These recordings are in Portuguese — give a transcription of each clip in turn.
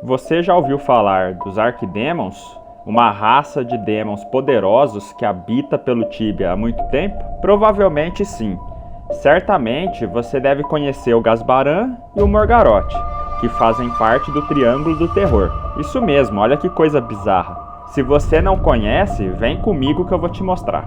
Você já ouviu falar dos Arquidemons? Uma raça de demons poderosos que habita pelo Tibia há muito tempo? Provavelmente sim. Certamente você deve conhecer o Gasbaran e o Morgaroth, que fazem parte do Triângulo do Terror. Isso mesmo, olha que coisa bizarra. Se você não conhece, vem comigo que eu vou te mostrar.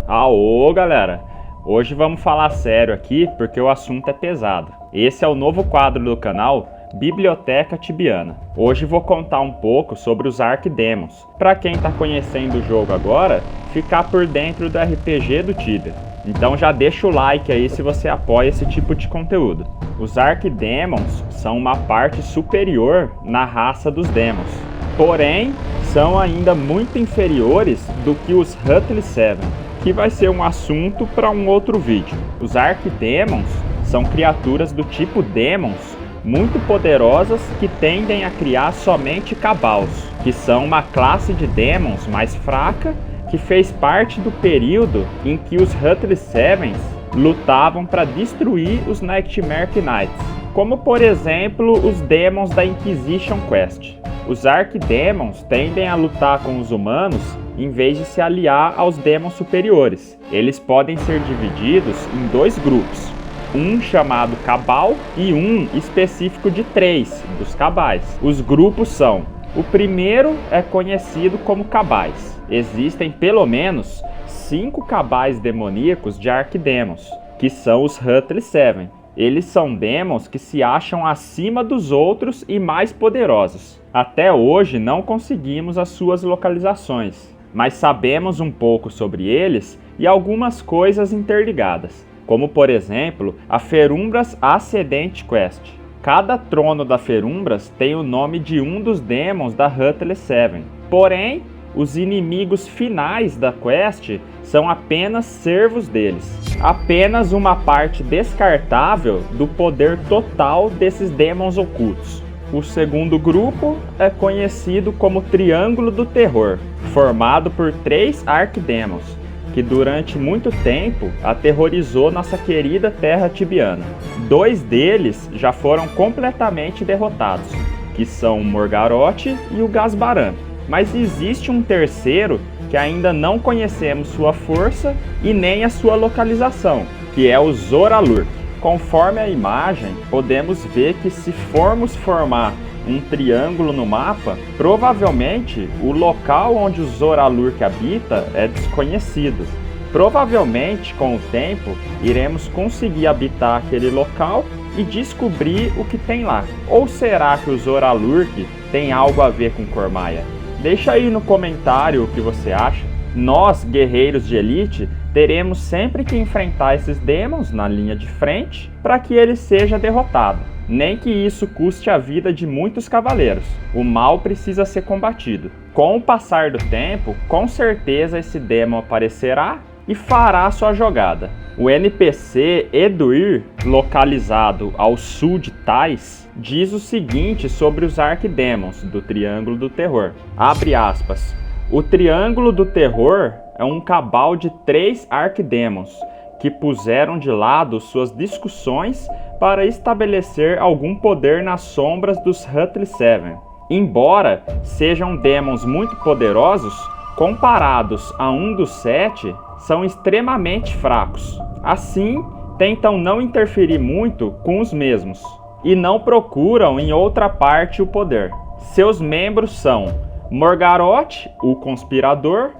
Aô, galera! Hoje vamos falar sério aqui porque o assunto é pesado. Esse é o novo quadro do canal Biblioteca Tibiana. Hoje vou contar um pouco sobre os Arquidemons. Para quem está conhecendo o jogo agora, ficar por dentro do RPG do Tibia. Então já deixa o like aí se você apoia esse tipo de conteúdo. Os Arquidemons são uma parte superior na raça dos Demons. Porém, são ainda muito inferiores do que os Hutley Seven, que vai ser um assunto para um outro vídeo. Os Arquidemons são criaturas do tipo Demons muito poderosas que tendem a criar somente Cabals, que são uma classe de Demons mais fraca que fez parte do período em que os Hutley Sevens lutavam para destruir os Nightmare Knights, como por exemplo os Demons da Inquisition Quest. Os Arquidemons tendem a lutar com os humanos em vez de se aliar aos Demons superiores. Eles podem ser divididos em dois grupos, um chamado Cabal e um específico de 3 dos Cabais. Os grupos são: o primeiro é conhecido como Cabais. Existem pelo menos 5 Cabais demoníacos de Arquidemons, que são os Hutley Seven. Eles são demons que se acham acima dos outros e mais poderosos. Até hoje não conseguimos as suas localizações, mas sabemos um pouco sobre eles e algumas coisas interligadas, como por exemplo a Ferumbras Ascendant Quest. Cada trono da Ferumbras tem o nome de um dos demons da Hutley Seven. Porém, os inimigos finais da quest são apenas servos deles. Apenas uma parte descartável do poder total desses demons ocultos. O segundo grupo é conhecido como Triângulo do Terror, formado por 3 Arquidemons, que durante muito tempo aterrorizou nossa querida terra tibiana. 2 deles já foram completamente derrotados, que são o Morgaroth e o Gasbaran. Mas existe um terceiro que ainda não conhecemos sua força e nem a sua localização, que é o Zoralurk. Conforme a imagem, podemos ver que se formos formar um triângulo no mapa, provavelmente o local onde o Zoralurk habita é desconhecido. Provavelmente, com o tempo, iremos conseguir habitar aquele local e descobrir o que tem lá. Ou será que o Zoralurk tem algo a ver com Cormaia? Deixa aí no comentário o que você acha. Nós, guerreiros de elite, teremos sempre que enfrentar esses demons na linha de frente para que ele seja derrotado. Nem que isso custe a vida de muitos cavaleiros. O mal precisa ser combatido. Com o passar do tempo, com certeza esse demon aparecerá e fará sua jogada. O NPC Eduir, localizado ao sul de Tais, diz o seguinte sobre os Arquidemons do Triângulo do Terror. Abre aspas. O Triângulo do Terror é um cabal de 3 Arquidemons que puseram de lado suas discussões para estabelecer algum poder nas sombras dos Hutley Seven. Embora sejam demons muito poderosos, comparados a um dos 7, são extremamente fracos. Assim, tentam não interferir muito com os mesmos e não procuram em outra parte o poder. Seus membros são Morgaroth, o Conspirador,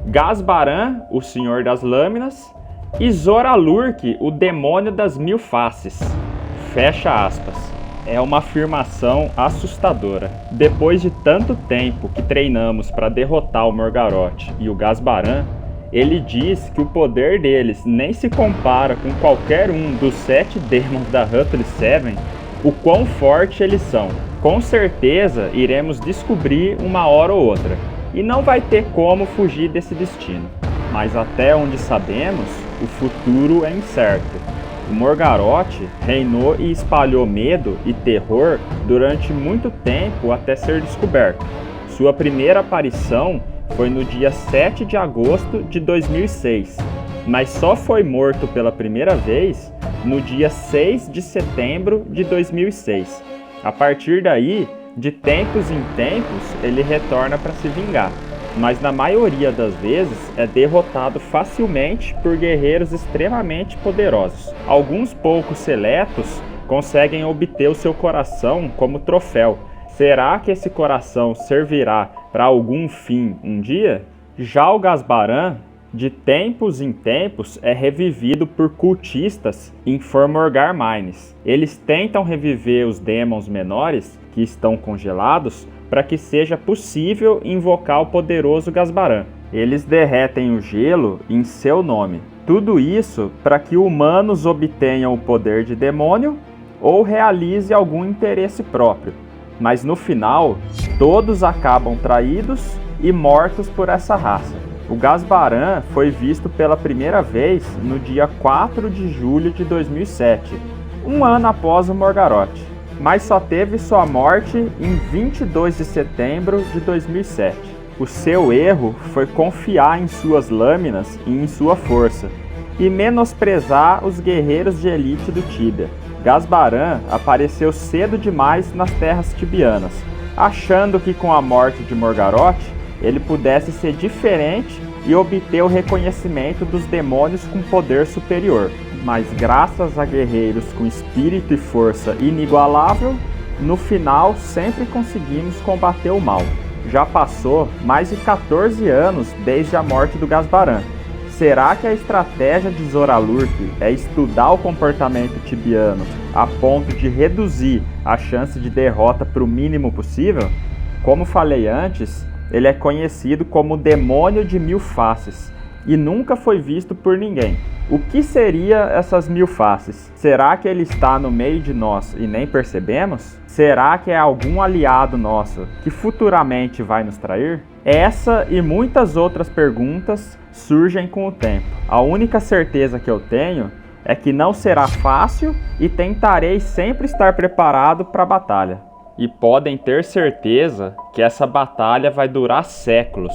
Gasbaran, o Senhor das Lâminas, e Zoralurk, o Demônio das Mil Faces. Fecha aspas. É uma afirmação assustadora. Depois de tanto tempo que treinamos para derrotar o Morgaroth e o Gasbaran, ele diz que o poder deles nem se compara com qualquer um dos 7 demons da Hutley Seven, o quão forte eles são. Com certeza iremos descobrir uma hora ou outra, e não vai ter como fugir desse destino. Mas até onde sabemos, o futuro é incerto. O Morgaroth reinou e espalhou medo e terror durante muito tempo até ser descoberto. Sua primeira aparição foi no dia 7 de agosto de 2006, mas só foi morto pela primeira vez no dia 6 de setembro de 2006. A partir daí, de tempos em tempos, ele retorna para se vingar, mas na maioria das vezes é derrotado facilmente por guerreiros extremamente poderosos. Alguns poucos seletos conseguem obter o seu coração como troféu. Será que esse coração servirá para algum fim um dia? Já o Gasbaran, de tempos em tempos, é revivido por cultistas em Fomorgar Mines. Eles tentam reviver os demons menores que estão congelados para que seja possível invocar o poderoso Gasbaran. Eles derretem o gelo em seu nome. Tudo isso para que humanos obtenham o poder de demônio ou realize algum interesse próprio. Mas no final, todos acabam traídos e mortos por essa raça. O Gasbaran foi visto pela primeira vez no dia 4 de julho de 2007, um ano após o Morgaroth, mas só teve sua morte em 22 de setembro de 2007. O seu erro foi confiar em suas lâminas e em sua força, e menosprezar os guerreiros de elite do Tibia. Gasbaran apareceu cedo demais nas terras tibianas, achando que com a morte de Morgaroth ele pudesse ser diferente e obter o reconhecimento dos demônios com poder superior. Mas graças a guerreiros com espírito e força inigualável, no final sempre conseguimos combater o mal. Já passou mais de 14 anos desde a morte do Gasbaran. Será que a estratégia de Zoralurk é estudar o comportamento tibiano a ponto de reduzir a chance de derrota para o mínimo possível? Como falei antes, ele é conhecido como o Demônio de Mil Faces e nunca foi visto por ninguém. O que seria essas mil faces? Será que ele está no meio de nós e nem percebemos? Será que é algum aliado nosso que futuramente vai nos trair? Essa e muitas outras perguntas surgem com o tempo. A única certeza que eu tenho é que não será fácil e tentarei sempre estar preparado para a batalha. E podem ter certeza que essa batalha vai durar séculos.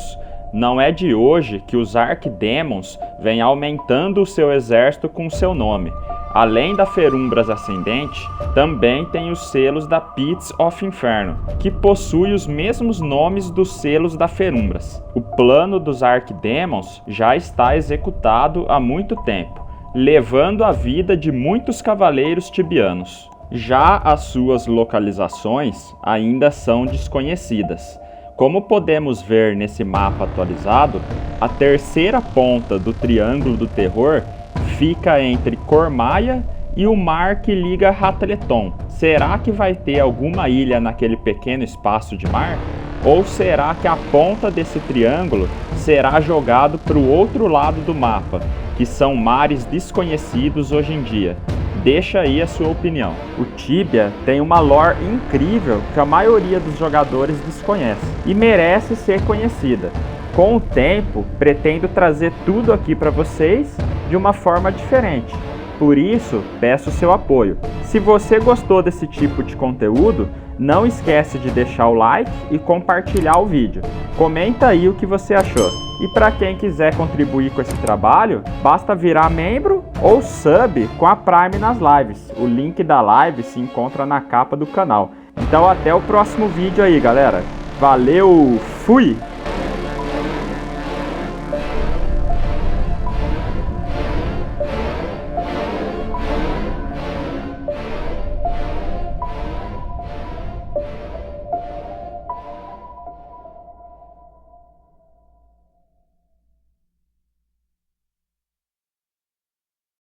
Não é de hoje que os Arquidemons vêm aumentando o seu exército com seu nome. Além da Ferumbras Ascendente, também tem os selos da Pits of Inferno, que possui os mesmos nomes dos selos da Ferumbras. O plano dos Arquidemons já está executado há muito tempo, levando a vida de muitos cavaleiros tibianos. Já as suas localizações ainda são desconhecidas. Como podemos ver nesse mapa atualizado, a terceira ponta do Triângulo do Terror fica entre Cormaia e o mar que liga Ratleton. Será que vai ter alguma ilha naquele pequeno espaço de mar? Ou será que a ponta desse triângulo será jogado para o outro lado do mapa, que são mares desconhecidos hoje em dia? Deixa aí a sua opinião. O Tibia tem uma lore incrível que a maioria dos jogadores desconhece e merece ser conhecida. Com o tempo, pretendo trazer tudo aqui para vocês de uma forma diferente. Por isso, peço seu apoio. Se você gostou desse tipo de conteúdo, não esquece de deixar o like e compartilhar o vídeo. Comenta aí o que você achou. E para quem quiser contribuir com esse trabalho, basta virar membro ou sub com a Prime nas lives. O link da live se encontra na capa do canal. Então até o próximo vídeo aí, galera. Valeu, fui!